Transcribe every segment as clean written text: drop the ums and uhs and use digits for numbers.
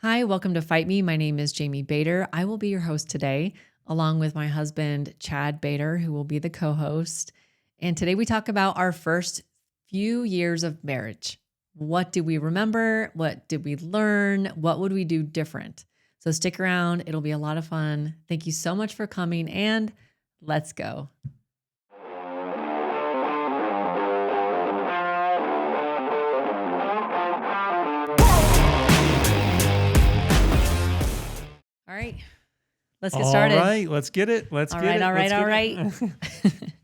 Hi, welcome to Fight Me. My name is Jamie Bader. I will be your host today, along with my husband, Chad Bader, who will be the co-host. And today we talk about our first few years of marriage. What do we remember? What did we learn? What would we do different? So stick around. It'll be a lot of fun. Thank you so much for coming, and let's go. All right, let's get started. All right, let's get it. Let's get it. All right.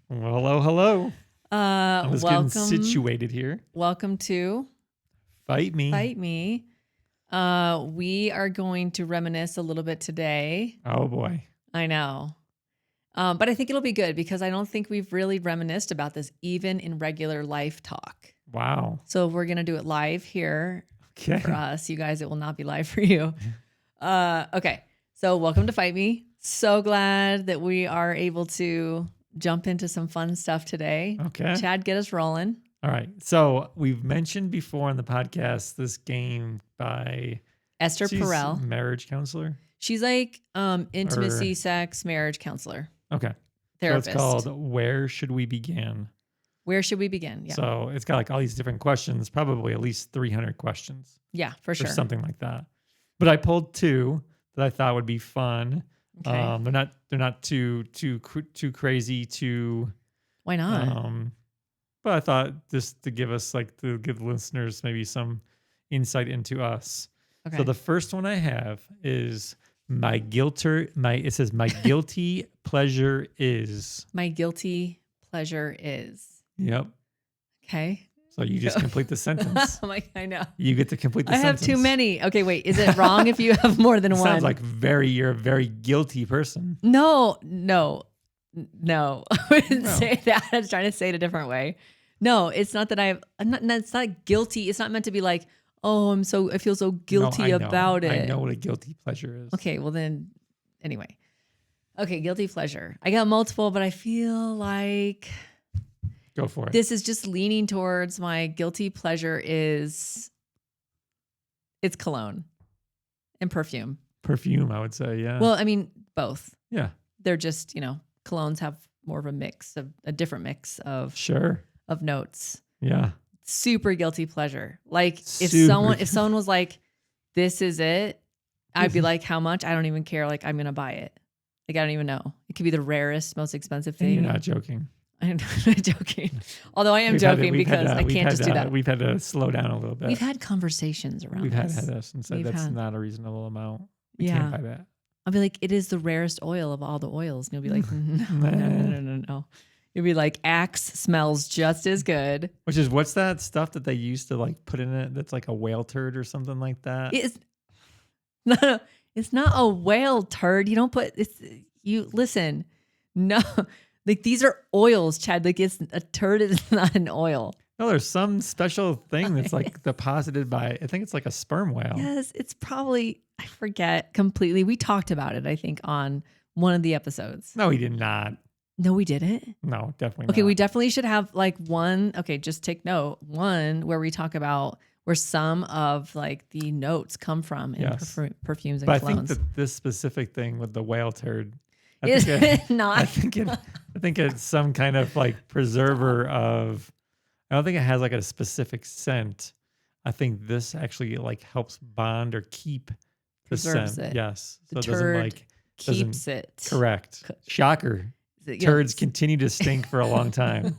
Well, hello. I was welcome, getting situated here. Welcome to Fight Me. Fight Me. We are going to reminisce a little bit today. Oh boy. I know. But I think it'll be good because I don't think we've really reminisced about this even in regular life talk. Wow. So we're going to do it live here Okay. for us. You guys, it will not be live for you. Okay. So welcome to Fight Me. So glad that we are able to jump into some fun stuff today. Okay. Chad, get us rolling. All right. So we've mentioned before on the podcast this game by Esther Perel. Marriage counselor. She's like intimacy, sex, marriage counselor. Okay. Therapist. So it's called Where Should We Begin? Where should we begin? Yeah. So it's got like all these different questions, probably at least 300 questions. Yeah, for sure. Or something like that. But I pulled two that I thought would be fun. Okay. They're not too crazy to. Why not? But I thought just to give us to give listeners maybe some insight into us. Okay. So the first one I have is it says my guilty pleasure is. My guilty pleasure is. Yep. Okay. So you just complete the sentence. I'm like, I know. You get to complete the I sentence. have too many. Okay, wait. Is it wrong if you have more than one? Sounds like you're a very guilty person. No. I wouldn't say that. I was trying to say it a different way. No, it's not that it's not guilty. It's not meant to be like, oh, I feel so guilty about it. I know what a guilty pleasure is. Okay, well then, anyway. Okay, guilty pleasure. I got multiple, but I feel like Go for it. this is just leaning towards my guilty pleasure it's cologne and perfume. Perfume, I would say, yeah. Well, I mean, both. Yeah. They're just, colognes have more of a different mix of notes. Yeah. Super guilty pleasure. Like if Super. someone was like, this is it, I'd be like, how much? I don't even care. Like, I'm going to buy it. Like, I don't even know. It could be the rarest, most expensive thing. You're not joking. I'm not joking. Although I am joking because I can't just do that. We've had to slow down a little bit. We've had conversations around We've this. had this and said that's not a reasonable amount. We Yeah. can't buy that. I'll be like, it is the rarest oil of all the oils. And you'll be like, no. You'll be like, Axe smells just as good. Which is, what's that stuff that they used to put in it that's like a whale turd or something like that? No, it's not a whale turd. You don't listen. No, like these are oils, Chad. Like a turd is not an oil. No, there's some special thing that's deposited by, I think it's like a sperm whale. Yes, it's probably, I forget completely. We talked about it, I think, on one of the episodes. No, he did not. No, we didn't. No, definitely Okay, not. we definitely should have one. Okay, just take note. One where we talk about where some of the notes come from in perfumes and but colognes. I think that this specific thing with the whale turd, Is it not? I think it's some kind of preserver of. I don't think it has a specific scent. I think this actually helps bond or keep the Preserves scent. it. Yes, The so it turd keeps it. Correct. Shocker. Turds continue to stink for a long time.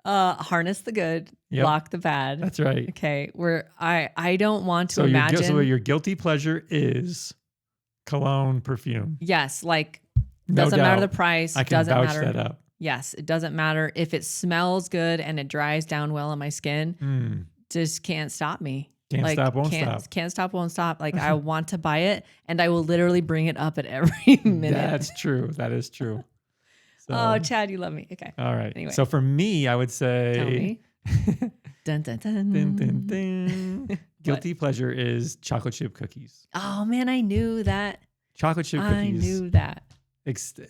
Harness the good, block the bad. That's right. Okay, I don't want to imagine. So your guilty pleasure is cologne, perfume. Yes, No doesn't matter doubt. the price. I can doesn't vouch matter. that up. Yes, it doesn't matter if it smells good and it dries down well on my skin. Just can't stop me. Can't stop, won't stop. Can't stop, won't stop. I want to buy it, and I will literally bring it up at every minute. That's true. That is true. So, oh, Chad, you love me. Okay. All right. Anyway. So for me, I would say. Tell me. Dun, dun, dun. Dun, dun, dun. Guilty pleasure is chocolate chip cookies. Oh man, I knew that. Chocolate chip cookies. I knew that.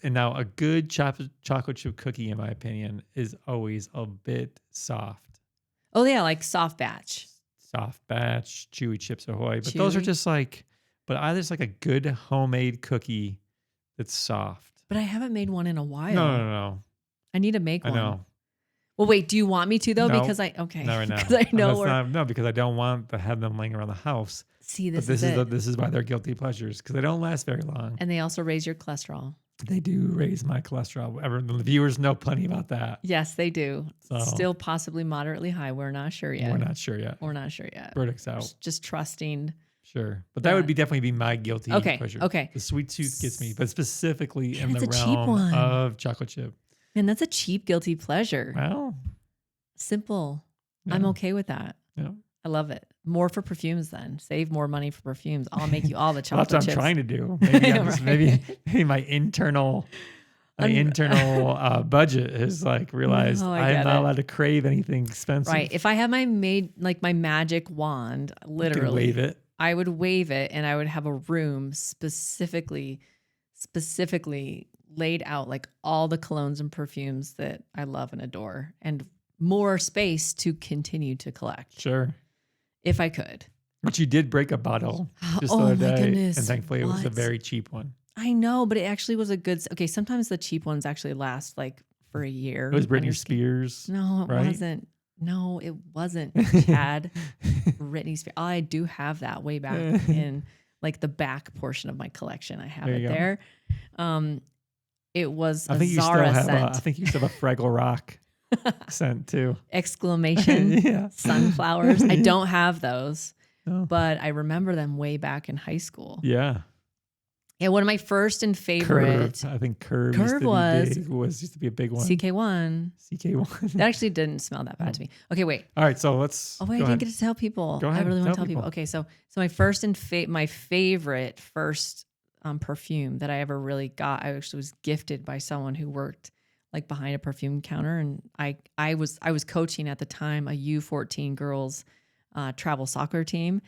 And now a good chocolate chip cookie, in my opinion, is always a bit soft. Oh yeah, like soft batch. Soft Batch, Chewy Chips Ahoy. But those are Chewy? just like, but I just like a good homemade cookie that's soft. But I haven't made one in a No, no, while. no, no. I need to make I one. know. Well, wait, do you want me to though? No, Because okay. not right Because now. I And know that's we're not no, because I don't want to have them laying around the house. see, But this is it. this is why they're guilty pleasures because they don't last very long. And they also raise your cholesterol. They do raise my cholesterol. The viewers know plenty about that. Yes, they do. So Still possibly moderately high. We're not sure yet. we're not sure yet. We're not sure yet. Verdict's out. Just trusting. Sure. But that would be definitely be my guilty Okay. pleasure. Okay. The sweet tooth gets me, but specifically Man, in the it's a cheap realm one. of chocolate chip. Man, that's a cheap guilty pleasure. Well, Simple. yeah, I'm okay with that. yeah. I love it. More for perfumes then. Save more money for perfumes. I'll make you all the Well, chocolate that's what chips. I'm trying to do. Maybe I'm just, Right. maybe my internal budget is like realized No, I I'm get not it. allowed to crave anything expensive. Right. If I had my magic wand, You can literally, wave it. I would wave it and I would have a room specifically laid out like all the colognes and perfumes that I love and adore and more space to continue to collect Sure. if I could. But you did break a bottle just the Oh other my day. goodness, And thankfully it was a what? very cheap one. I know, but it actually was a good. Okay, sometimes the cheap ones actually last like for a year. It was I'm Britney just kidding. Spears. No, it right? wasn't. No, it wasn't. Chad, Britney Spears. I do have that way back in like the back portion of my collection. I have There it you go. there. It was I a think you still Zara have scent. I think you still have a Fraggle Rock scent too. Exclamation Yeah. sunflowers. I don't have those, No. but I remember them way back in high school. Yeah. Yeah, one of my first and favorite Curve. I think Curve, Curve used to be a big one. CK1. CK1. That actually didn't smell that bad to me. Okay, wait. All right, so let's Oh wait, I go didn't ahead. get to tell people. Go ahead, I really want to tell tell people. people. Okay, so my first and my favorite first perfume that I ever really got, I actually was gifted by someone who worked like behind a perfume counter, and I was coaching at the time a U14 girls travel soccer team,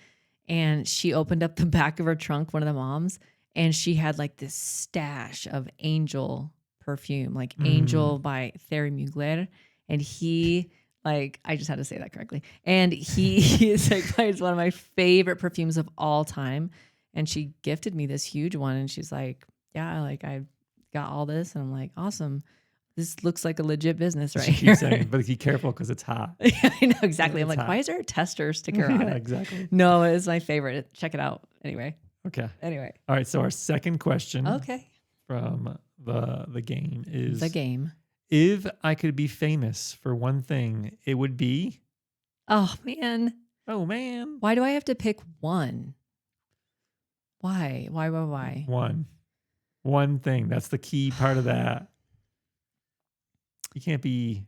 and she opened up the back of her trunk, one of the moms, and she had like this stash of Angel perfume, like Angel by Thierry Mugler, and he. Like, I just had to say that correctly. And he is like it's one of my favorite perfumes of all time. And she gifted me this huge one. And she's like, yeah, like I got all this. And I'm like, awesome. This looks like a legit business right She here. keeps saying, but be careful because it's hot. I know exactly. I'm It's like, hot. why is there a tester sticker on Yeah, it? exactly. No, it's my favorite. Check it out. Anyway. Okay. Anyway. All right. So our second question Okay. from the game is The game. if I could be famous for one thing, it would be Oh man. oh man. Why do I have to pick one? Why? Why? One thing. That's the key part of that. You can't be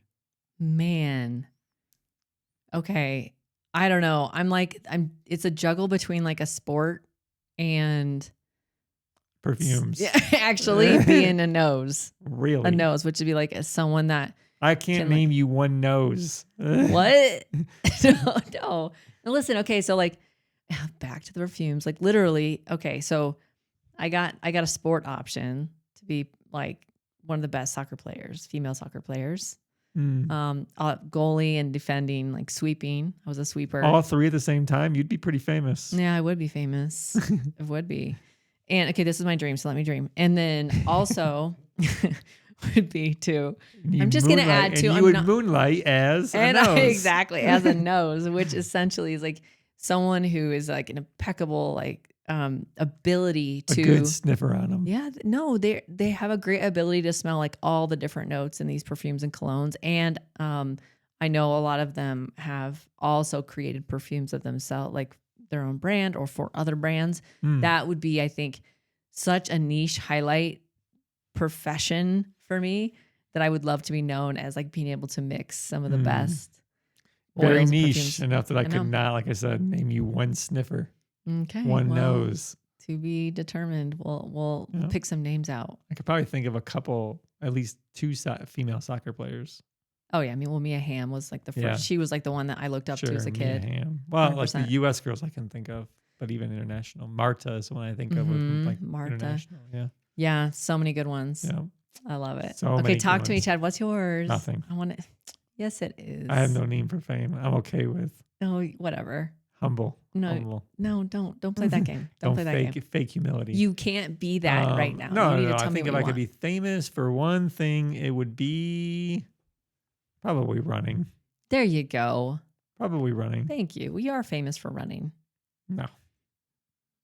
Man. Okay. I don't know. It's a juggle between like a sport and perfumes. yeah, actually being a nose. Really? A nose, which would be like someone that I can't can, like- name you one nose. what? No. And listen, okay, so like back to the perfumes. Like literally, okay, so I got a sport option to be like one of the best soccer players, female soccer players. Goalie and defending, like sweeping. I was a sweeper. All three at the same time, you'd be pretty famous. Yeah, I would be famous. It would be. And okay, this is my dream, so let me dream. And then also would be to You'd I'm just gonna moonlight- add to and I'm you would not- moonlight as a and nose. exactly as a nose, which essentially is like someone who is like an impeccable like ability A to good sniffer on them. yeah, no, they have a great ability to smell like all the different notes in these perfumes and colognes. And I know a lot of them have also created perfumes of themselves, like their own brand or for other brands. That would be, I think, such a niche highlight profession for me that I would love to be known as like being able to mix some of the best. Very oils and niche perfumes. enough that I I know. could not, like I said, name you one sniffer, Okay. one well, nose. To be determined. We'll Yeah. pick some names out. I could probably think of a couple, at least two female soccer players. Oh yeah, I mean, well, Mia Hamm was like the first. Yeah. She was like the one that I looked up to as a Mia kid. Hamm. Well, like the 100%. U.S. girls I can think of, but even international. Marta is the one I think of with like Marta. international. Yeah. Yeah, so many good ones. Yeah. I love it. So many Okay, good talk to me, ones. Chad. What's yours? Nothing. I want to. Yes, it is. I have no need for fame. I'm okay with Oh, whatever. Humble. No, Humble. no, don't play that game. Don't play that game. Fake humility. You can't be that right now. No, You need no, to I tell me think what if you I could want. be famous for one thing, it would be probably running. There you go. Probably running. Thank you. We are famous for running. No.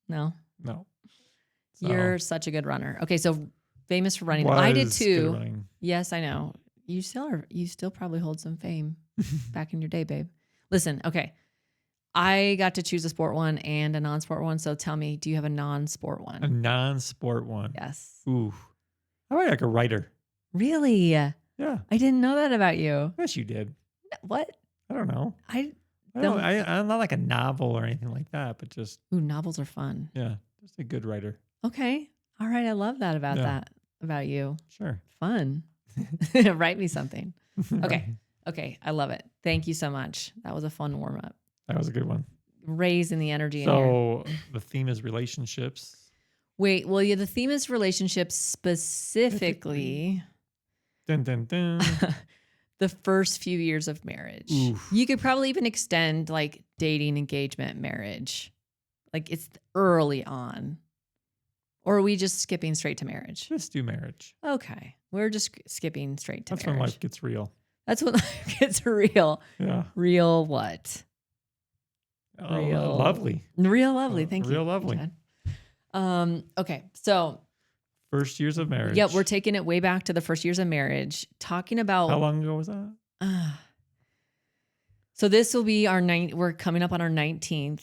No. So, You're such a good runner. Okay, so famous for running. I did good too. running. Yes, I know. You still probably hold some fame back in your day, babe. Listen, okay. I got to choose a sport one and a non-sport one. So tell me, do you have a non-sport A one? non-sport one. Yes. Ooh. How about like a writer? Really? Yeah. I didn't know that about you. Yes, you did. What? I don't know. I don't. I'm not like a novel or anything like that, but just novels are fun. yeah, just a good writer. Okay. All right. I love that about you. Sure. Fun. Write me something. Okay. Right. Okay. I love it. Thank you so much. That was a fun warm up. That was a good one. Raising the energy in here. So the theme is relationships. Wait, well, yeah, the theme is relationships specifically. Dun, dun, dun. The first few years of marriage. Oof. You could probably even extend like dating, engagement, marriage. Like it's early on. Or are we just skipping straight to marriage? Just do marriage. Okay. We're just skipping straight to That's marriage. when life gets real. That's when life gets real. Yeah. Real what? Real lovely. Real lovely. Thank you. Real lovely. Chad. Okay. So first years of marriage. yeah, we're taking it way back to the first years of marriage, talking about how long ago was that? So this will be we're coming up on our 19th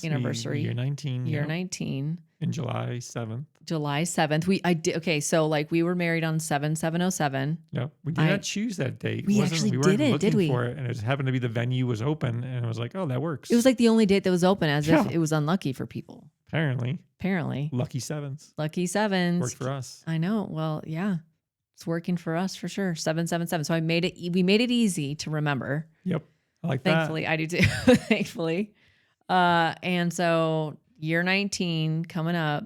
anniversary. Year 19. Year 19. In July 7th. July 7th. I did okay, so like we were married on 7/7/07. Yep. We did not choose that date. We actually didn't, did we? For it, and it just happened to be the venue was open, and it was like, oh, that works. It was like the only date that was open, as if it was unlucky for people. Apparently. Lucky sevens. Lucky sevens. Worked for us. I know. Well, yeah. It's working for us for sure. 7/7/7. So we made it easy to remember. Yep. I like Thankfully, that. I do too. Thankfully. And so year 19 coming up.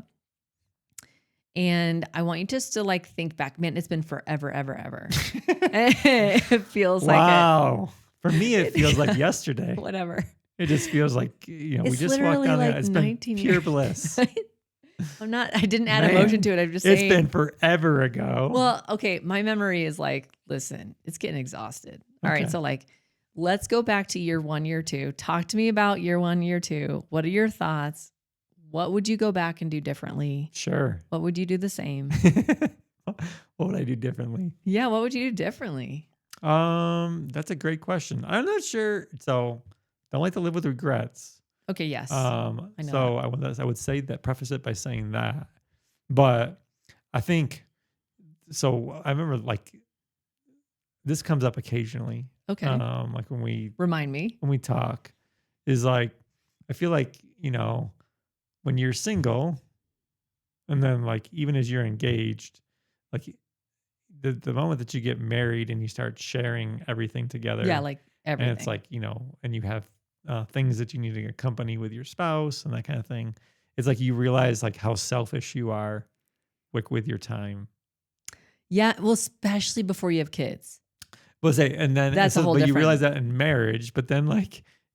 And I want you just to like think back, man, it's been forever, ever, ever. It feels wow. For me, it feels like yesterday. Whatever. It just feels like, we just walked down like there. It's been pure bliss. I didn't add emotion to it. I'm just saying. It's been forever ago. Well, okay. My memory is like, listen, it's getting exhausted. All right. So like, let's go back to year 1, year 2. Talk to me about year 1, year 2. What are your thoughts? What would you go back and do differently? Sure. What would you do the same? What would I do differently? Yeah, what would you do differently? That's a great question. I'm not sure. So, don't like to live with regrets. Okay, yes. I know. So I would say that, preface it by saying that. But I think so. I remember like this comes up occasionally. Okay. Like when we talk, is like I feel like when you're single, and then like even as you're engaged, like the moment that you get married and you start sharing everything together. Yeah, like everything. And it's like, and you have things that you need to accompany with your spouse and that kind of thing. It's like you realize like how selfish you are with your time. Yeah, well, especially before you have kids. And then that's a whole different. You realize that in marriage, but then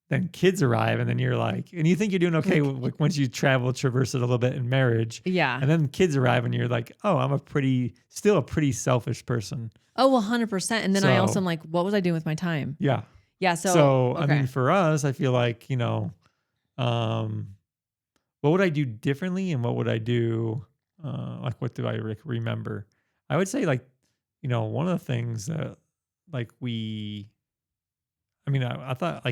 then kids arrive, and then you're like, and you think you're doing okay once you traverse it a little bit in marriage. Yeah. And then kids arrive, and you're like, oh, I'm still a pretty selfish person. Oh, 100%. And then I also am like, what was I doing with my time? Yeah. Yeah. So okay. I mean, for us, I feel like, what would I do differently, and what would I do? What do I remember? I would say one of the things that I thought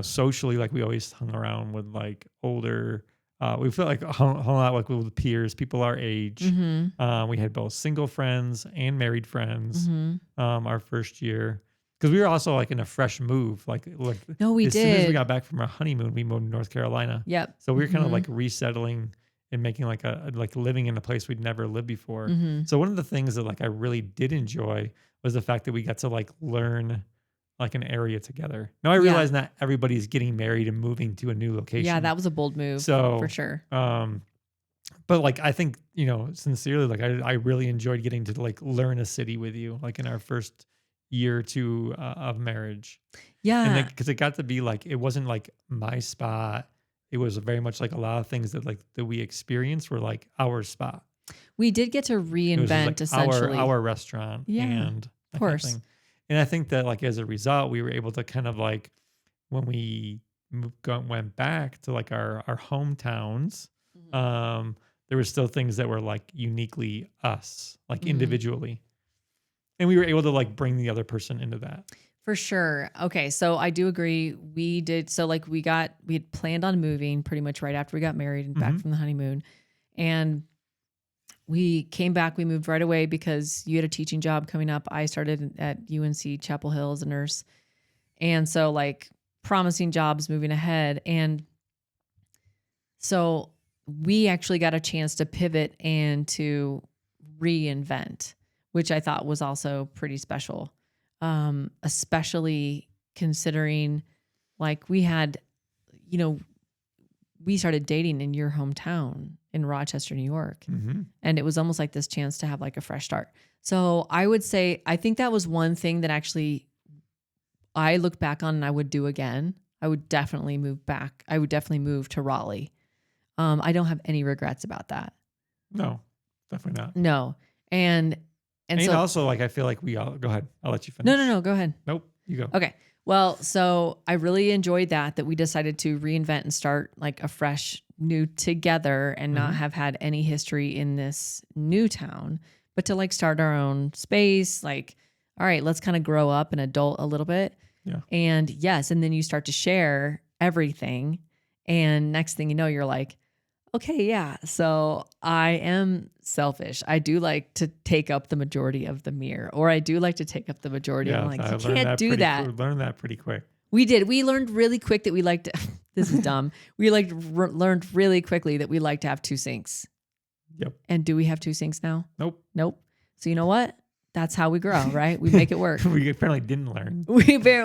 socially, like we always hung around with like older, we felt like hung out like with peers, people our age. Mm-hmm. We had both single friends and married friends. Mm-hmm. Our first year, because we were also like in a fresh move. No, we as did. As soon as we got back from our honeymoon, we moved to North Carolina. Yep. So we were kind of like resettling and making living in a place we'd never lived before. Mm-hmm. So one of the things that I really did enjoy was the fact that we got to learn an area together. Now I realize not everybody's getting married and moving to a new location. Yeah, that was a bold move. So for sure. But I think, sincerely, I really enjoyed getting to learn a city with you, in our first year or two of marriage. And Yeah. because it got to be like, it wasn't like my spot. It was very much like a lot of things that we experienced were like our spot. We did get to It was just reinvent like essentially. our restaurant Yeah, and of that kind of course. thing. And I think that like as a result, we were able to kind of like when we went back to like our hometowns, Mhm. um, there were still things that were like uniquely us, like Mhm. individually, and we were able to like bring the other person into that. For sure. Okay, so I do agree. We did so like we had planned on moving pretty much right after we got married and back Hmm. from the honeymoon. And we came back, we moved right away because you had a teaching job coming up. I started at UNC Chapel Hill as a nurse. And so like promising jobs moving ahead. And so we actually got a chance to pivot and to reinvent, which I thought was also pretty special. Especially considering like we had, you know, we started dating in your hometown in Rochester, New York. Hmm. And it was almost like this chance to have like a fresh start. So I would say, I think that was one thing that actually I look back on and I would do again. I would definitely move back. I would definitely move to Raleigh. I don't have any regrets about that. No, definitely not. No. And, and And so, also, like I feel like we all go ahead. I'll let you no, no, finish. no, go ahead. Nope, you go. Okay. Well, so I really enjoyed that we decided to reinvent and start like a fresh new together and not Hmm. have had any history in this new town, but to like start our own space. Like, all right, let's kind of grow up and adult a little bit. Yeah. And yes, and then you start to share everything. And next thing you know, you're like, okay, yeah. So I am selfish. I do like to take up the majority of the mirror, or I do like to take up the majority. I'm Yeah, like, I you can't do that. learned that pretty quick. We did. We learned really quick that we like to, this is dumb. We like learned really quickly that we like to have two sinks. Yep. And do we have two sinks now? Nope. Nope. So you know what? That's how we grow, right? We make it work. We apparently didn't learn.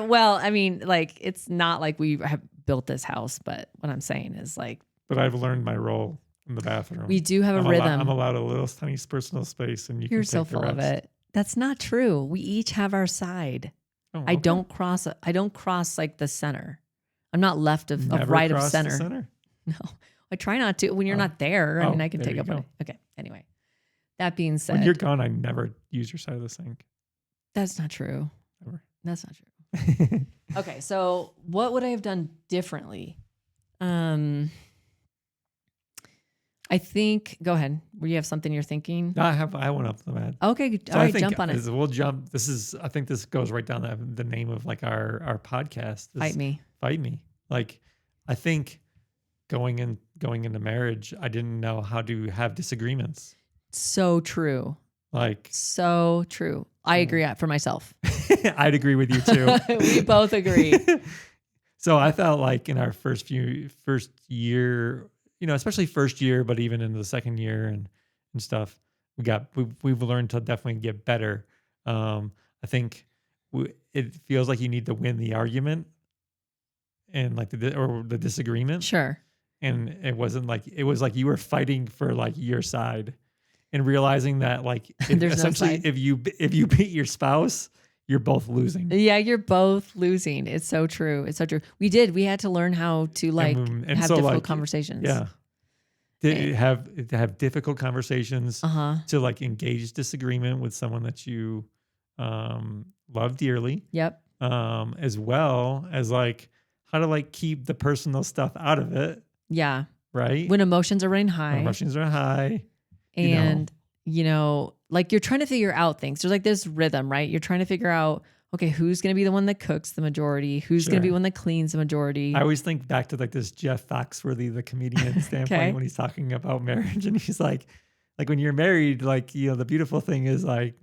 Well, I mean, like, it's not like we have built this house, but what I'm saying is like, But I've learned my role in the bathroom. we do have a I'm rhythm. I'm allowed a little tiny personal space, and you You're can so take the full of rest. it. That's not true. We each have our side. Oh, I okay. don't cross like the center. I'm not left of Never right of cross center. the center. No, I try not to when you're Oh. not there. I mean, Oh, I can there take you up go. on it. Okay. Anyway, that being When you're said, gone, I never use your side of the sink. that's not true. Ever. That's not true. Okay. So what would I have done differently? I think, go ahead. Where you have something you're thinking? I went up the mat. Okay. So All I right. think Jump on it. we'll jump. I think this goes right down the name of like our podcast. Fight me. Fight me. Like, I think going into marriage, I didn't know how to have disagreements. So true. Like, So true. I agree for myself. I'd agree with you too. We both agree. So I felt like in our first year, especially first year, but even in the second year and stuff, we've learned to definitely get better. I think it feels like you need to win the argument and like the disagreement. Sure. And it was like you were fighting for like your side, and realizing that like There's no essentially side. if you beat your spouse, you're both losing. Yeah, you're both losing. It's so true. It's so true. We had to learn how to like And have so, difficult like, conversations. Yeah. To have difficult conversations, Uh-huh. to like engage disagreement with someone that you love dearly, Yep. as well as like how to like keep the personal stuff out of it, Yeah. right? When emotions are running When high emotions are high, and like you're trying to figure out things. There's like this rhythm, right? You're trying to figure out, okay, who's going to be the one that cooks the majority? Who's going to be Sure. one that cleans the majority? I always think back to like this Jeff Foxworthy, the comedian standpoint, Okay. when he's talking about marriage, and he's like when you're married, like, the beautiful thing is like,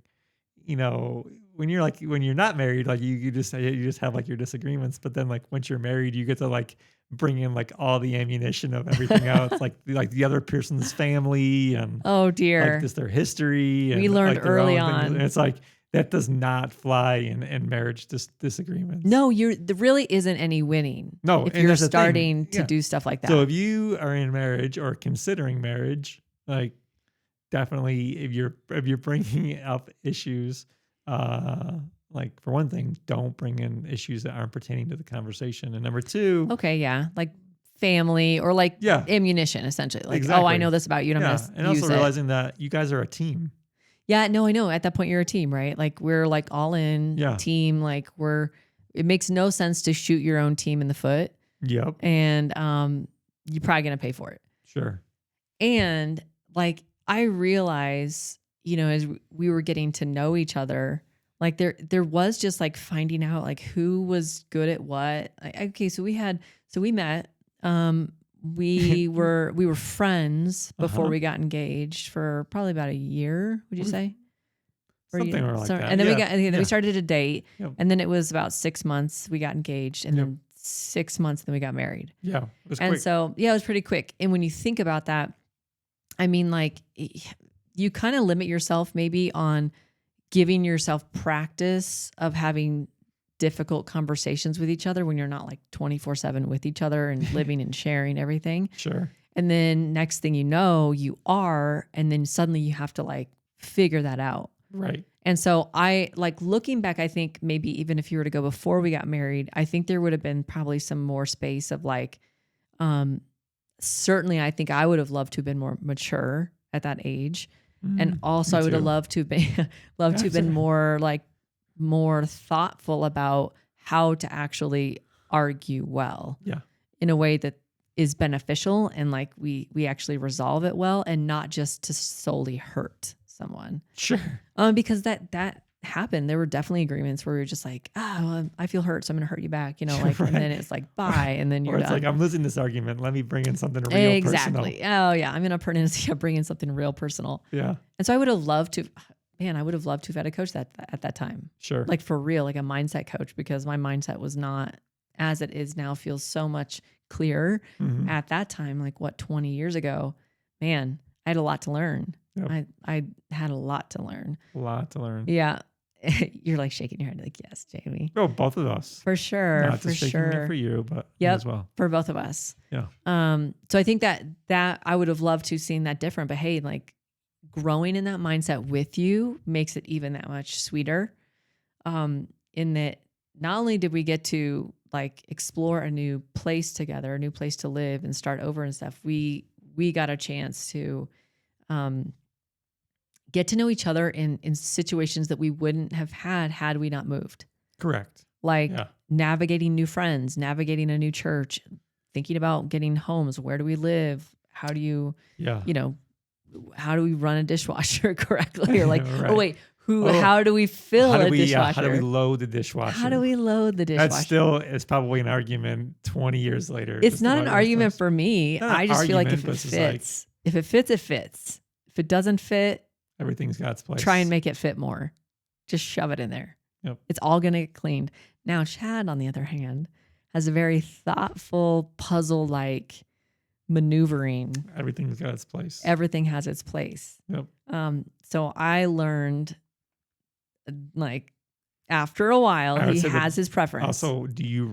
when you're not married, like you just have like your disagreements, but then like once you're married, you get to like bring in like all the ammunition of everything else, like the other person's family and Oh dear. like just their history. And We learned like their early own things. on. And it's like that does not fly in marriage disagreements. No, there really isn't any winning. No, if and you're there's a thing. starting to Yeah. do stuff like that. So if you are in marriage or considering marriage, like definitely if you're bringing up issues, like for one thing, don't bring in issues that aren't pertaining to the conversation. And number two, Okay, yeah. Like family or like yeah, ammunition, essentially. Like, oh, I exactly. know this about you and I'm Yeah. going And to use also it. realizing that you guys are a team. Yeah, no, I know. At that point, you're a team, right? Like we're like all in team. Like it makes no sense to shoot your own team in the foot. Yep. And you're probably going to pay for it. Sure. And like, I realize, as we were getting to know each other, like there was just like finding out like who was good at what. Okay, so we met. We were friends before we got engaged for probably about a year. Would you say? Something like that. And then we started to date, Yep. and then it was about 6 months we got engaged, and then 6 months then we got married. Yeah, it was and quick. So it was pretty quick. And when you think about that, I mean, like you kind of limit yourself maybe on giving yourself practice of having difficult conversations with each other when you're not like 24/7 with each other and living and sharing everything. Sure. And then next thing you know, you are, and then suddenly you have to like figure that out. Right. And so I like looking back, I think maybe even if you were to go before we got married, I think there would have been probably some more space of like, certainly I think I would have loved to have been more mature at that age. And also I would have loved to have been more thoughtful about how to actually argue well. Yeah. In a way that is beneficial and like we actually resolve it well and not just to solely hurt someone. Sure. Because that happened. There were definitely agreements where we were just like, I feel hurt, so I'm going to hurt you back, like, right. And then it's like, bye. And then you're it's done. like, I'm losing this argument. Let me bring in something real exactly. personal. Oh yeah. I'm going to bring in something real personal. Yeah. And so I would have loved to have had a coach at that time. Sure. Like for real, like a mindset coach, because my mindset was not as it is now, feels so much clearer. At that time, like 20 years ago, man, I had a lot to learn. Yep. I had a lot to learn. A lot to learn. Yeah. You're like shaking your head like, yes, Jamie. Oh, both of us. For sure. Not just shaking it for you, but as well. For both of us. Yeah. So I think that I would have loved to have seen that different, but hey, like growing in that mindset with you makes it even that much sweeter. In that not only did we get to like explore a new place together, a new place to live and start over and stuff, we got a chance to get to know each other in situations that we wouldn't have had we not moved. Correct. Like navigating new friends, navigating a new church, thinking about getting homes. Where do we live? How do you, how do we run a dishwasher correctly? Or like, right. Oh wait, how do we fill a dishwasher? How do we load the dishwasher? How do we load the dishwasher? It's probably an argument 20 years later. It's not an argument for me. I just feel like if it fits, if it fits, it fits. If it doesn't fit, everything's got its place. Try and make it fit more. Just shove it in there. Yep. It's all going to get cleaned. Now, Chad, on the other hand, has a very thoughtful, puzzle-like maneuvering. Everything's got its place. Everything has its place. Yep. So I learned, like, after a while, he has his preference. Also, do you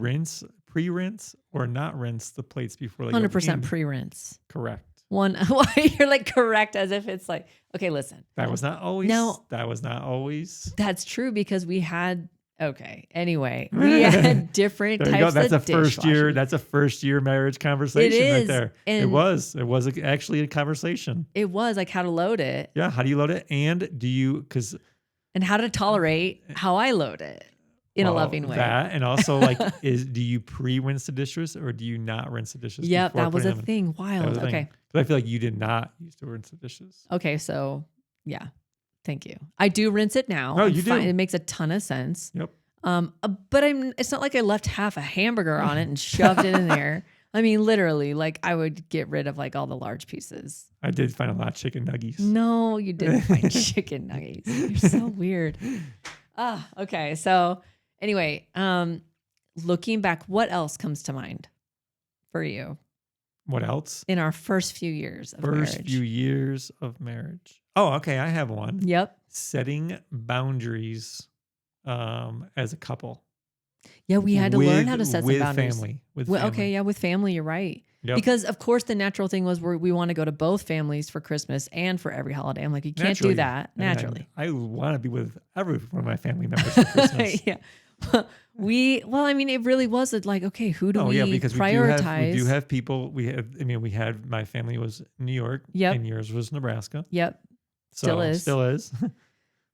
pre-rinse, or not rinse the plates before they 100% pre-rinse. Correct. You're like correct as if it's like, okay, listen. That was not always. No. That was not always. That's true because we had, anyway, we had different there types you go. That's of a first year. That's a first year marriage conversation right there. And it was actually a conversation. It was like how to load it. Yeah. How do you load it? And and how to tolerate how I load it. In a loving way. That, and also like, do you pre-rinse the dishes or do you not rinse the dishes? Yep, that was a thing. Wild. Okay. But I feel like you did not used to rinse the dishes. Okay, so yeah, thank you. I do rinse it now. Oh, you do? It makes a ton of sense. Yep. But it's not like I left half a hamburger on it and shoved it in there. I mean, literally, like I would get rid of like all the large pieces. I did find a lot of chicken nuggets. No, you didn't find chicken nuggets. You're so weird. Okay. So anyway, looking back, what else comes to mind for you? What else? In our first few years of marriage. First few years of marriage. Oh, okay. I have one. Yep. Setting boundaries as a couple. Yeah, we had to learn how to set some boundaries. With family. Okay, yeah, with family, you're right. Yep. Because of course the natural thing was we want to go to both families for Christmas and for every holiday. I'm like, you can't do Naturally. that I mean, naturally. I want to be with every one of my family members for Christmas. Yeah. Well, I mean, it really was like, okay, who do Oh we yeah, because prioritize? we do have people. We had my family was New York, Yep. and yours was Nebraska. Yep. So Still is.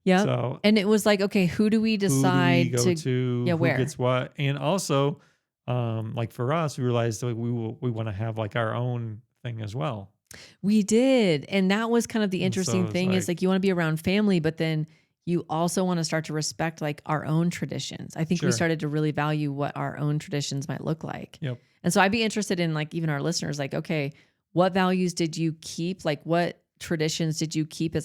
Yep. So And it was like, okay, who do we decide who do we go to? yeah, Who where? gets what? And also, like for us, we realized that we want to have like our own thing as well. We did. And that was kind of the And so interesting it's thing is like you want to be around family, but then you also want to start to respect like our own traditions. I think we Sure. started to really value what our own traditions might look like. Yep. And so I'd be interested in like even our listeners, like, okay, what values did you keep? Like what traditions did you keep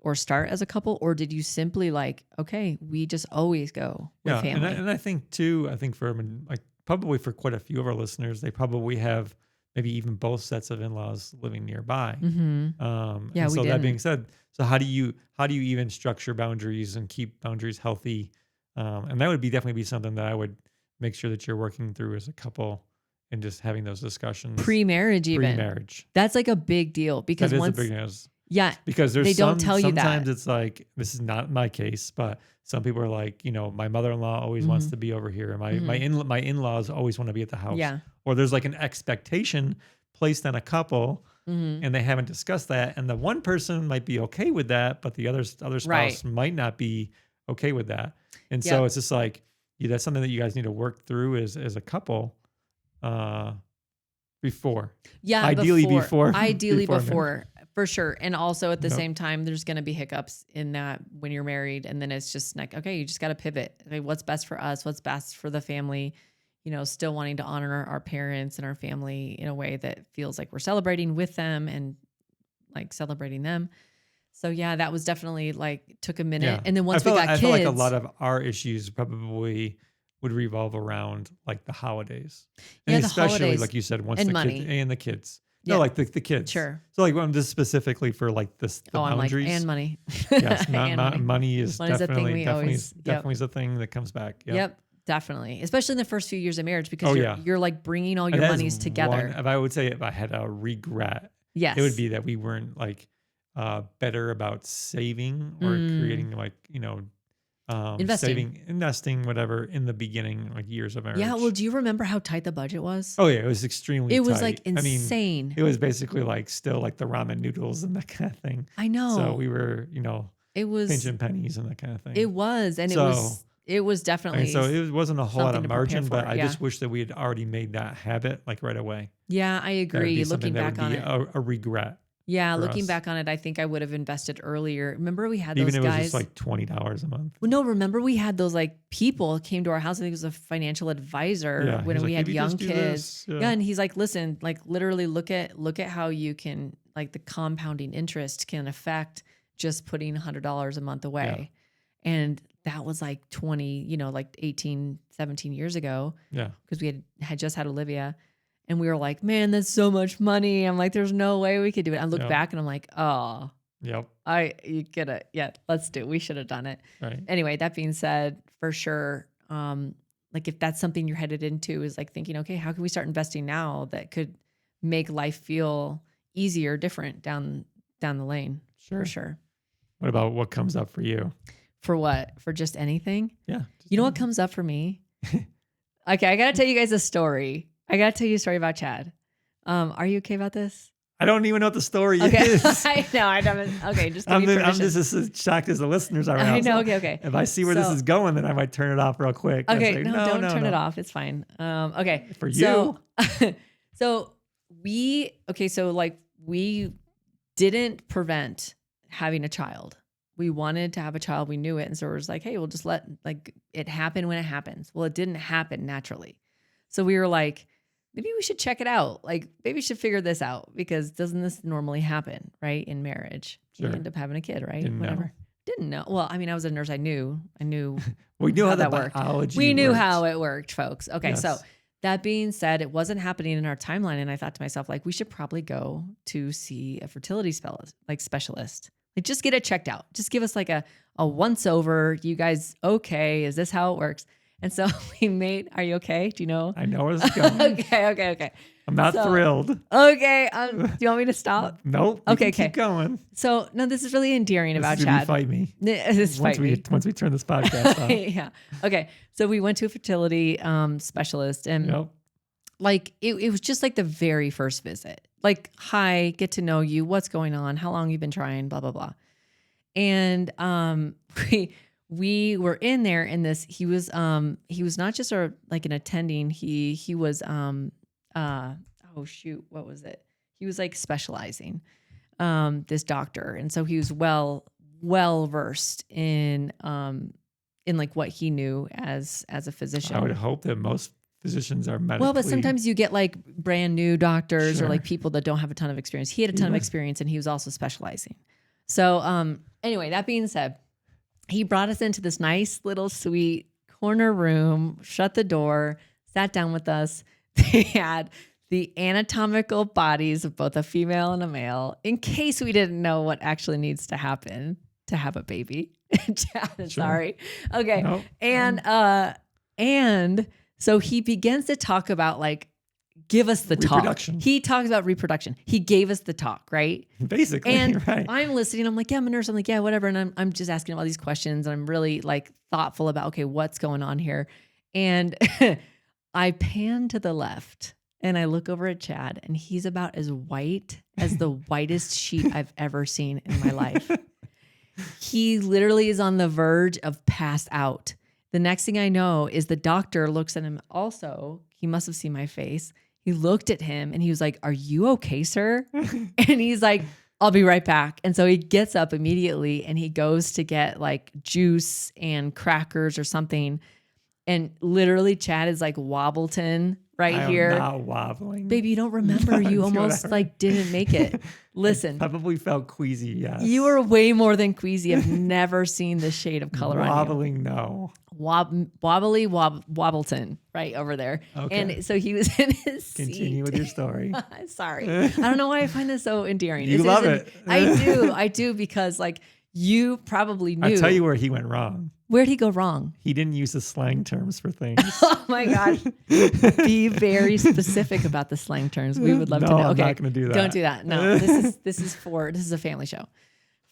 or start as a couple? Or did you simply like, okay, we just always go with family? And I think too, for like probably for quite a few of our listeners, they probably have maybe even both sets of in-laws living nearby. Mm-hmm. Yeah, and so we that didn't. being said, so how do you even structure boundaries and keep boundaries healthy? And that would definitely be something that I would make sure that you're working through as a couple and just having those discussions Pre-marriage even. Pre-marriage. That's like a big deal because that is once a big news. yeah, Because they don't tell you that. Sometimes it's like, this is not my case, but some people are like, my mother-in-law always wants to be over here. And my in-laws always want to be at the house. Yeah. Or there's like an expectation placed on a couple and they haven't discussed that. And the one person might be okay with that, but the other spouse Right. might not be okay with that. And so it's just like, that's something that you guys need to work through as a couple before. Yeah. Ideally before for sure. And also at the same time, there's going to be hiccups in that when you're married. And then it's just like, okay, you just got to pivot. Okay, what's best for us? What's best for the family? Still wanting to honor our parents and our family in a way that feels like we're celebrating with them and like celebrating them. So yeah, that was definitely like took a minute. Yeah. And then once we got kids, I feel like a lot of our issues probably would revolve around like the holidays. And the especially holidays like you said, once and the money. kids and the kids. Yeah. No, like the kids. Sure. So like when this specifically for like the boundaries. I'm like, and money. Yes, And money is Money's a thing definitely always- definitely is a thing that comes back. Yep, definitely. Especially in the first few years of marriage because you're like bringing all your And that is monies together. If I would say if I had a regret, Yes. it would be that we weren't like better about saving or creating like, Investing. investing, whatever in the beginning, like years of marriage. Yeah. Well, do you remember how tight the budget was? Oh yeah, it was extremely It was tight. like insane. It was basically like still like the ramen noodles and that kind of thing. I know. So we were, it was pinching pennies and that kind of thing. It was, and So, it was definitely. so it wasn't a whole lot something of to prepare margin, but for, I yeah. just wish that we had already made that habit like right away. Yeah, I That would agree. be something Looking that back would on be it. a regret. Yeah, for looking us. back on it, I think I would have invested earlier. Remember we had Even those if it was guys. just like $20 a month. Well, no, remember we had those like people came to our house. I think it was a financial advisor Yeah, when he's we like, had "Maybe young just do kids. this." Yeah, and he's like, listen, like literally look at how you can like the compounding interest can affect just putting $100 a month away. And that was like 20, like 18, 17 years ago. Yeah. Because we had just had Olivia. And we were like, man, that's so much money. I'm like, there's no way we could do it. I look back and I'm like, oh, Yep. you get it. Yeah, let's do it. We should have done it. Right. Anyway, that being said, for sure, like if that's something you're headed into is like thinking, okay, how can we start investing now that could make life feel easier, different down the lane? Sure. For sure. What about what comes up for you? For what? For just anything? Yeah. You know what comes up for me? Okay, I got to tell you guys a story. I got to tell you a story about Chad. Are you okay about this? I don't even know what the story Okay. is. I know. I don't. Okay, just give me I'm permission. just as shocked as the listeners are. Right I now. know. Okay. If I see where this is going, then I might turn it off real quick. Okay. Say, Don't turn it off. It's fine. Okay. For you. So we didn't prevent having a child. We wanted to have a child. We knew it. And so we're just like, hey, we'll just let like it happen when it happens. Well, it didn't happen naturally. So we were like, maybe we should check it out. Like maybe we should figure this out because doesn't this normally happen, right? In marriage, Sure. you end up having a kid, right? Didn't Know. Well, I mean, I was a nurse. I knew we knew how that the worked. biology We knew worked. how it worked, folks. Okay. Yes. So that being said, it wasn't happening in our timeline. And I thought to myself, like, we should probably go to see a fertility specialist. Like just get it checked out. Just give us like a once over. You guys, okay, is this how it works? And so we made, are you okay? Do you know? I know where this is going. Okay. I'm not thrilled. Okay. Do you want me to stop? Nope. Okay. Keep going. So no, this is really endearing about This is Chad. gonna fight me. This fight me. Once we turn this podcast off. Yeah. Okay. So we went to a fertility specialist, and like it was just like the very first visit. Like, hi, get to know you. What's going on? How long you've been trying? Blah blah blah. And we were in there, and he was not just like an attending. He was oh shoot, what was it? He was like specializing, this doctor, and so he was well versed in like what he knew as a physician. I would hope that most physicians are medically. Well, but sometimes you get like brand new doctors Sure. or like people that don't have a ton of experience. He had a ton of experience, and he was also specializing. So anyway, that being said, he brought us into this nice little sweet corner room, shut the door, sat down with us. They had the anatomical bodies of both a female and a male, in case we didn't know what actually needs to happen to have a baby. Chad, sorry. Okay. Nope. And so he begins to talk about like, give us the talk. He talks about reproduction. He gave us the talk, right? Basically, and right. I'm listening. I'm like, yeah, I'm a nurse. I'm like, yeah, whatever. And I'm just asking him all these questions. And I'm really like thoughtful about, okay, what's going on here? And I pan to the left and I look over at Chad, and he's about as white as the whitest sheet I've ever seen in my life. He literally is on the verge of passed out. The next thing I know is the doctor looks at him also. He must have seen my face. He looked at him and he was like, "Are you okay, sir?" And he's like, "I'll be right back." And so he gets up immediately and he goes to get like juice and crackers or something. And literally Chad is like Wobbleton here. I'm not wobbling. Baby, you don't remember. You almost like didn't make it. Listen. I probably felt queasy, yes. You were way more than queasy. I've never seen this shade of color on you. Wobbling, no. Wobbleton right over there. Okay. And so he was in his seat. Continue with your story. Sorry. I don't know why I find this so endearing. You love it. I do because like you probably knew. I'll tell you where he went wrong. Where'd he go wrong? He didn't use the slang terms for things. Oh my gosh. Be very specific about the slang terms. We would love to know. I'm Okay. not going to do that. Don't do that. No, this is a family show.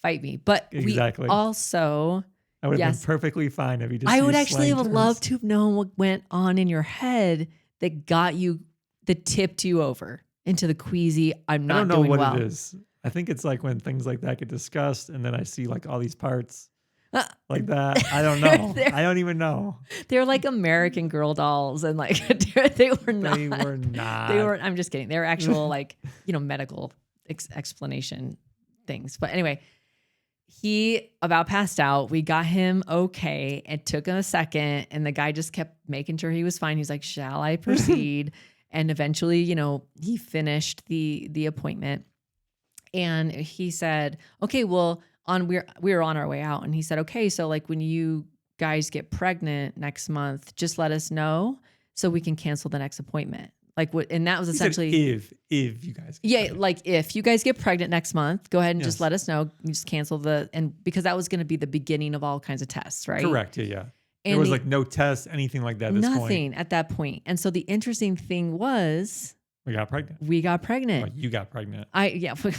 Fight me. But exactly. We also, I would have been perfectly fine if you just I would actually have loved to have known what went on in your head that tipped you over into the queasy, I'm not doing well. I don't know what it is. I think it's like when things like that get discussed and then I see like all these parts like that. I don't know. I don't even know. They're like American Girl dolls, and like they were not. They were not. They were. I'm just kidding. They were actual like medical explanation things. But anyway, he about passed out. We got him okay. It took him a second, and the guy just kept making sure he was fine. He's like, "Shall I proceed?" And eventually, he finished the appointment, and he said, "Okay, well." We were on our way out, and he said, "Okay, so like when you guys get pregnant next month, just let us know so we can cancel the next appointment." Like what? And that was essentially if you guys like if you guys get pregnant next month, go ahead and just let us know. You just cancel because that was going to be the beginning of all kinds of tests, right? Correct. Yeah. And there was like no tests, anything like that. At this nothing point. At that point. And so the interesting thing was. We got pregnant. Well, you got pregnant.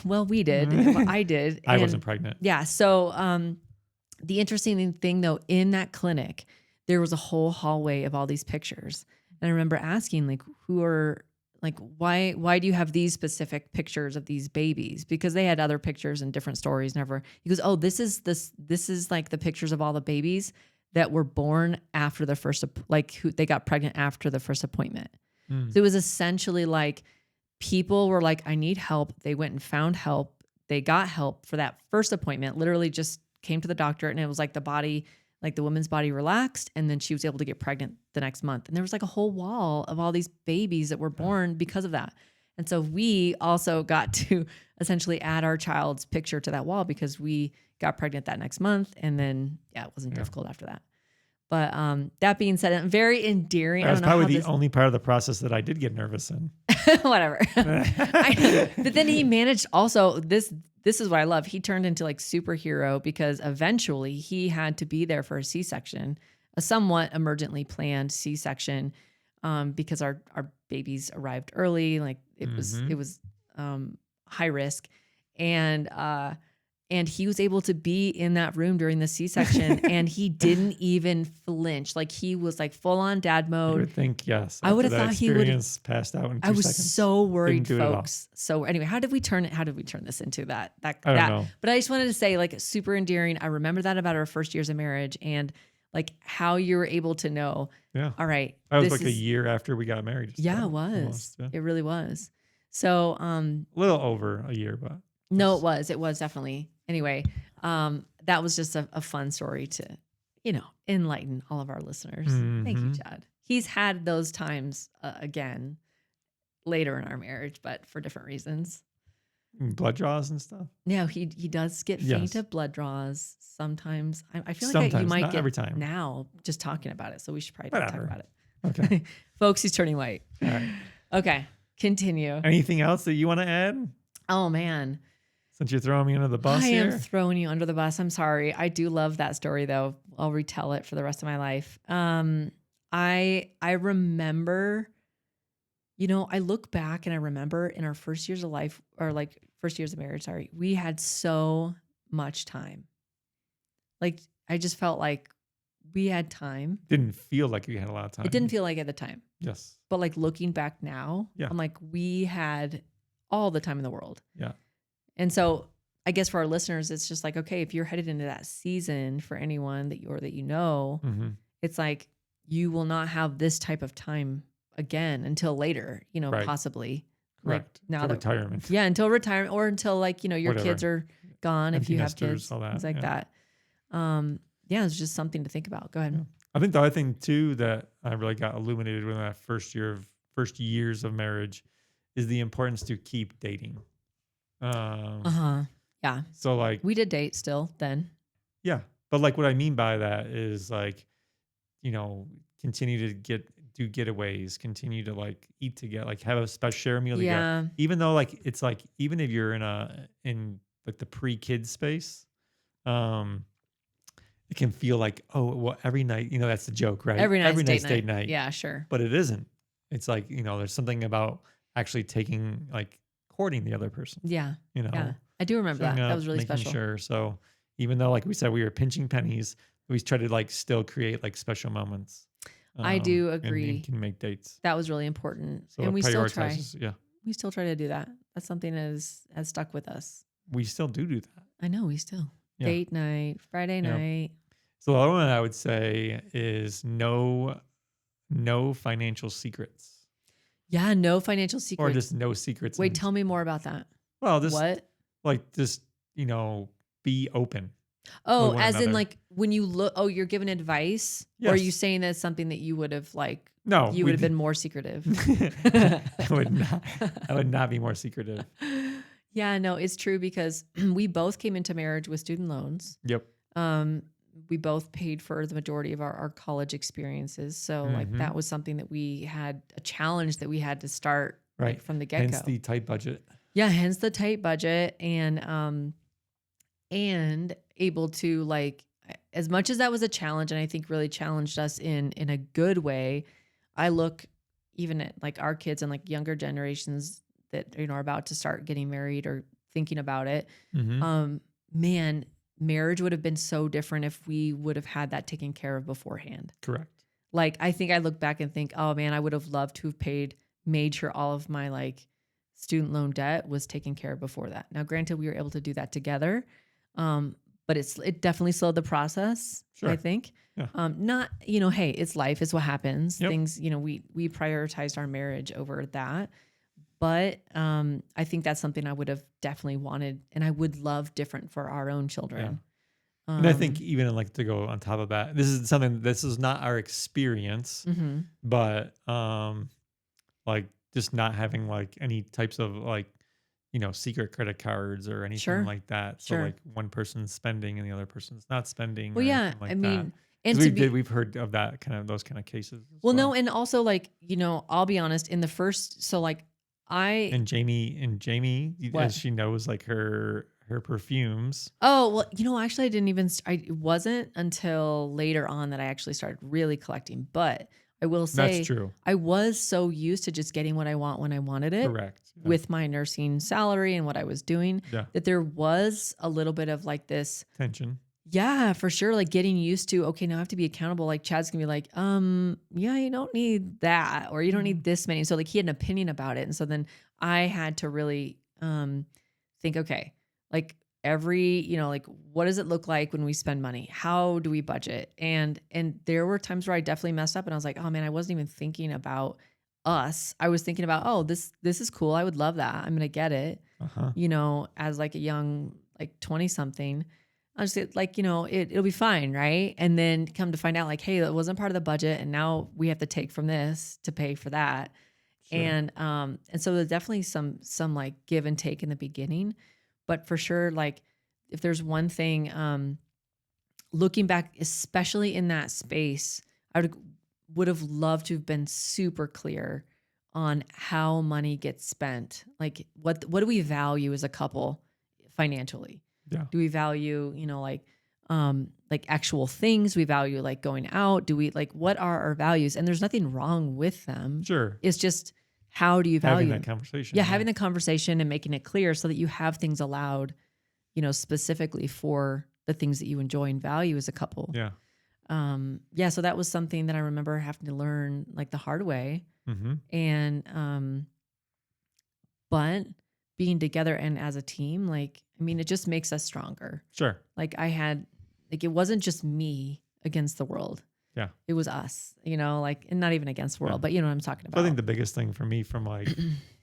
Well, we did. I did. I wasn't pregnant. Yeah. So the interesting thing though, in that clinic, there was a whole hallway of all these pictures. And I remember asking like, why do you have these specific pictures of these babies? Because they had other pictures and different stories. He goes, "Oh, this is like the pictures of all the babies that were born after the first, they got pregnant after the first appointment." So it was essentially like people were like, "I need help." They went and found help. They got help for that first appointment, literally just came to the doctor, and it was like the woman's body relaxed, and then she was able to get pregnant the next month. And there was like a whole wall of all these babies that were born because of that. And so we also got to essentially add our child's picture to that wall because we got pregnant that next month. And then, it wasn't difficult after that. But that being said, very endearing. That was probably the only part of the process that I did get nervous in. Whatever. But then he managed also, this is what I love. He turned into like superhero because eventually he had to be there for a C-section a somewhat emergently planned C-section, because our babies arrived early. Like it was high risk, and he was able to be in that room during the C-section, and he didn't even flinch. Like he was like full on dad You mode. would think, yes. I would After have that thought he would. experience passed out in 2 I was seconds. so worried, Didn't do it at all. folks. So anyway, how did we turn this into that? I don't know. But I just wanted to say, like, super endearing. I remember that about our first years of marriage, and like how you were able to know. Yeah. All right. That was like a year after we got married. Yeah, it was. Almost, yeah. It really was. So A little over a year, but no, it was. It was definitely. Anyway, that was just a fun story to, enlighten all of our listeners. Thank you, Chad. He's had those times again later in our marriage, but for different reasons. blood draws and stuff. Yeah, he does get faint of blood draws sometimes. I feel like Sometimes, you might not get every time. now just talking about it. So we should probably not talk about it. Okay. Folks, he's turning white. All right. Okay, continue. Anything else that you want to add? Oh, man. Since you're throwing me under the bus I here. am throwing you under the bus. I'm sorry. I do love that story, though. I'll retell it for the rest of my life. I remember, I look back and I remember in our first years of life, or like first years of marriage, sorry, we had so much time. Like, I just felt like we had time. Didn't feel like you had a lot of time. It didn't feel like at the time. Yes. But like looking back now, Yeah. I'm like, we had all the time in the world. Yeah. And so I guess for our listeners, it's just like, okay, if you're headed into that season for anyone that you know, it's like you will not have this type of time again until later, Right. possibly. Correct. Like now Until that retirement. Yeah, until retirement, or until like, your Whatever. kids are gone, if Empty you have nesters, kids, all that, things like yeah. that. Yeah, it's just something to think about. Go ahead. Yeah. I think the other thing too that I really got illuminated with that first years of marriage is the importance to keep dating. Yeah. So like We did date still then. yeah, but like what I mean by that is like, continue to do getaways, continue to like eat together, like have share a meal together. Yeah. Even though like it's like even if you're in like the pre-kid space, it can feel like, oh, well, every night, that's the joke, right? Every night's date night. Yeah, sure. But it isn't. It's like, there's something about actually courting the other person. Yeah. Yeah. I do remember that. That was really making special. Sure. So even though, like we said, we were pinching pennies, we try to like still create like special moments. I do agree. And can make dates. That was really important. So and we still try. Yeah. We still try to do that. That's something that has stuck with us. We still do that. I know, we still. Yeah. Date night, Friday night. So the other one I would say is no financial secrets. Yeah, no financial secrets. Or just no secrets. Wait, tell me more about that. Well, just what? Like just, be open. Oh, as in like when you look, you're giving advice? Yes. Or are you saying that's something that you would have like, no, you would have been more secretive? I would not be more secretive. Yeah, no, it's true because we both came into marriage with student loans. Yep. We both paid for the majority of our college experiences. So like that was something that we had a challenge that we had to start right from the get-go. Hence the tight budget. Yeah, hence the tight budget and able to like, as much as that was a challenge and I think really challenged us in a good way, I look even at like our kids and like younger generations that, are about to start getting married or thinking about it. Man, marriage would have been so different if we would have had that taken care of beforehand. Correct. Like, I think I look back and think, oh man, I would have loved to have made sure all of my like student loan debt was taken care of before that. Now, granted, we were able to do that together. But it definitely slowed the process, sure. I think. Yeah. Not, hey, it's life, it's what happens. Yep. Things, we prioritized our marriage over that. But I think that's something I would have definitely wanted and I would love different for our own children. Yeah. And I think even like to go on top of that, this is not our experience, but like just not having like any types of like, secret credit cards or anything like that. So like one person's spending and the other person's not spending. Well, yeah, like I mean, and we've heard of that those kind of cases. Well, no, and also like, I'll be honest, in the first, so like and Jamie, as she knows, like her her perfumes. Oh, well, actually I didn't even it wasn't until later on that I actually started really collecting, but I will That's say true. I was so used to just getting what I want when I wanted it Correct. Yeah. with my nursing salary and what I was doing, Yeah. that there was a little bit of like this. Tension. Yeah, for sure. Like getting used to, okay, now I have to be accountable. Like Chad's gonna be like, yeah, you don't need that, or you don't need this many. So like he had an opinion about it. And so then I had to really think, okay, like like what does it look like when we spend money? How do we budget? And there were times where I definitely messed up and I was like, oh man, I wasn't even thinking about us. I was thinking about, oh, this is cool. I would love that. I'm gonna get it, Uh-huh. as like a young, like 20 something. I'll just get like, it'll be fine. Right. And then come to find out like, hey, that wasn't part of the budget. And now we have to take from this to pay for that. Sure. And so there's definitely some like give and take in the beginning, but for sure, like if there's one thing, looking back, especially in that space, would have loved to have been super clear on how money gets spent. Like what do we value as a couple financially? Yeah. Do we value, like actual things? We value like going out. Do we like, what are our values? And there's nothing wrong with them. Sure. It's just, how do you value having that conversation? Yeah, having the conversation and making it clear so that you have things allowed, specifically for the things that you enjoy and value as a couple. Yeah. Yeah. So that was something that I remember having to learn like the hard way. Mm-hmm. And, but being together and as a team, like, I mean, it just makes us stronger. Sure. Like it wasn't just me against the world. Yeah. It was us, and not even against the world, but you know what I'm talking about. I think the biggest thing for me from like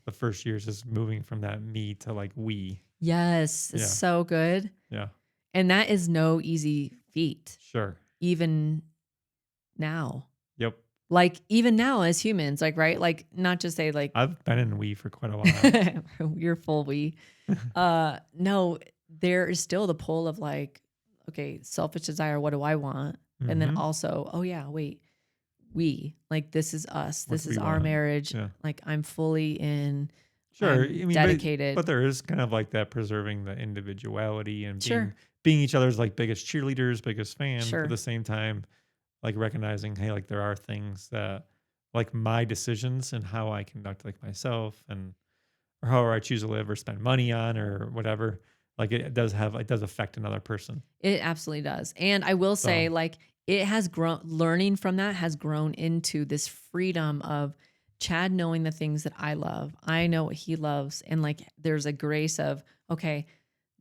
the first years is moving from that me to like we. Yes. It's so good. Yeah. And that is no easy feat. Sure. Even now. Yep. Like even now as humans, like, right? Like not just say like, I've been in we for quite a while. You're full we. No, there is still the pull of like, okay, selfish desire. What do I want? And then also, oh yeah, wait, we, like, this is us. This is our marriage. Yeah. Like I'm fully in. Sure. I'm dedicated. But there is kind of like that preserving the individuality and being each other's like biggest cheerleaders, biggest fans. But at the same time, like recognizing, hey, like there are things that like my decisions and how I conduct like myself and or however I choose to live or spend money on or whatever. Like it does affect another person. It absolutely does. And I will say like it has grown, learning from that has grown into this freedom of Chad knowing the things that I love. I know what he loves. And like, there's a grace of, okay,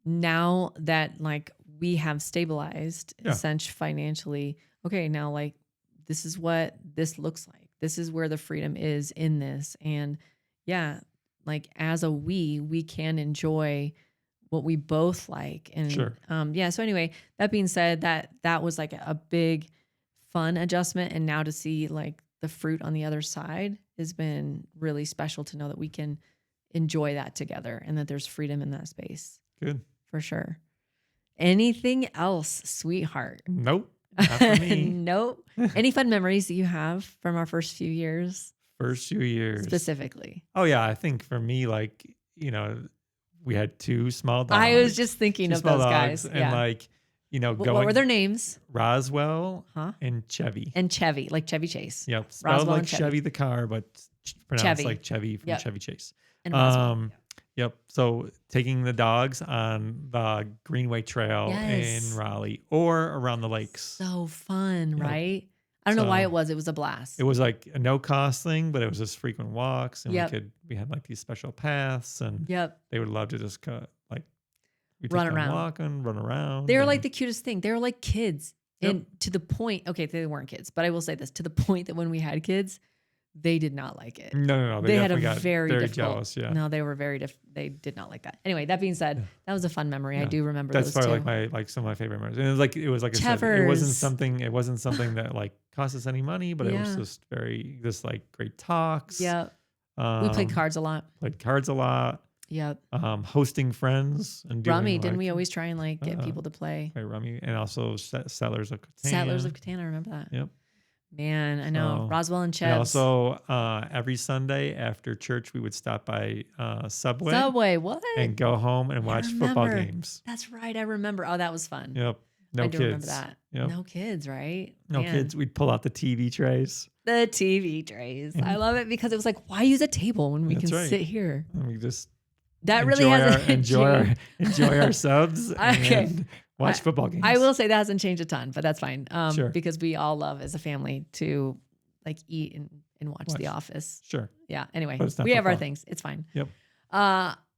now that like we have stabilized essentially financially, okay, now like this is what this looks like. This is where the freedom is in this. And yeah, like as a we can enjoy what we both like. And so anyway, that being said, that was like a big fun adjustment. And now to see like the fruit on the other side has been really special to know that we can enjoy that together and that there's freedom in that space. Good. For sure. Anything else, sweetheart? Nope. Not for me. Nope. Any fun memories that you have from our first few years? First few years. Specifically. Oh yeah. I think for me, like, we had two small dogs. I was just thinking of those guys. And like, what were their names? Roswell and Chevy. And Chevy, like Chevy Chase. Yep. Spelled Roswell like Chevy the car, but pronounced like Chevy from Chevy Chase. And Roswell. Yep. So taking the dogs on the Greenway Trail in Raleigh or around the lakes. So fun, right? I don't know why it was. It was a blast. It was like a no cost thing, but it was just frequent walks, and we had like these special paths, and they would love to just run around, run around. They were like the cutest thing. They were like kids, and to the point. Okay, they weren't kids, but I will say this: to the point that when we had kids, they did not like it. No. They had a very jealous. Yeah. No, they were they did not like that. Anyway, that being said, that was a fun memory. I do remember that's those probably two. some of my favorite memories. And it was like I said, it wasn't something that like cost us any money, but it was just like great talks. Yeah. We played cards a lot. Yep. Hosting friends and doing Rummy. Didn't we always try and like get people to play Rummy, and also Settlers of Catan. Settlers of Catan. I remember that. Yep. Man, I know. So, Roswell and and Chebs. also every Sunday after church, we would stop by Subway Subway, what? and go home and I watch football remember. games. That's right. I remember. Oh, that was fun. Yep. I No do remember kids. that. Yep. No kids, right? No Man. kids. We'd pull out the TV trays. The TV trays. I And love it because it was like, why use a table when we can that's right. sit here? And we just That really hasn't changed. enjoy our subs Okay. and watch football games. I will say that hasn't changed a ton, but that's fine. Sure. Because we all love as a family to like eat and watch The Office. Sure. Yeah. Anyway, But it's not we have our football. things. It's fine. Yep.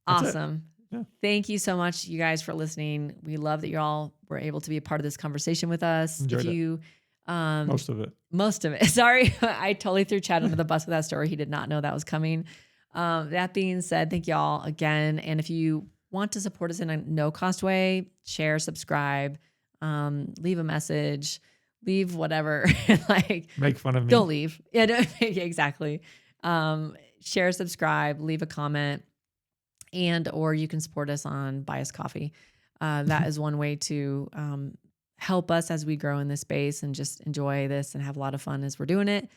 Awesome. Yeah. Thank you so much, you guys, for listening. We love that you all were able to be a part of this conversation with us. Enjoyed if you, most of it. Most of it. Sorry, I totally threw Chad under the bus with that story. He did not know that was coming. That being said, thank y'all again. And if you want to support us in a no-cost way, share, subscribe, leave a message, leave whatever. Like, make fun of me. Don't leave. Yeah, exactly. Share, subscribe, leave a comment, and or you can support us on Buy Us Coffee. That is one way to help us as we grow in this space and just enjoy this and have a lot of fun as we're doing it.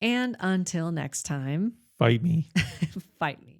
And until next time, Fight me. fight me.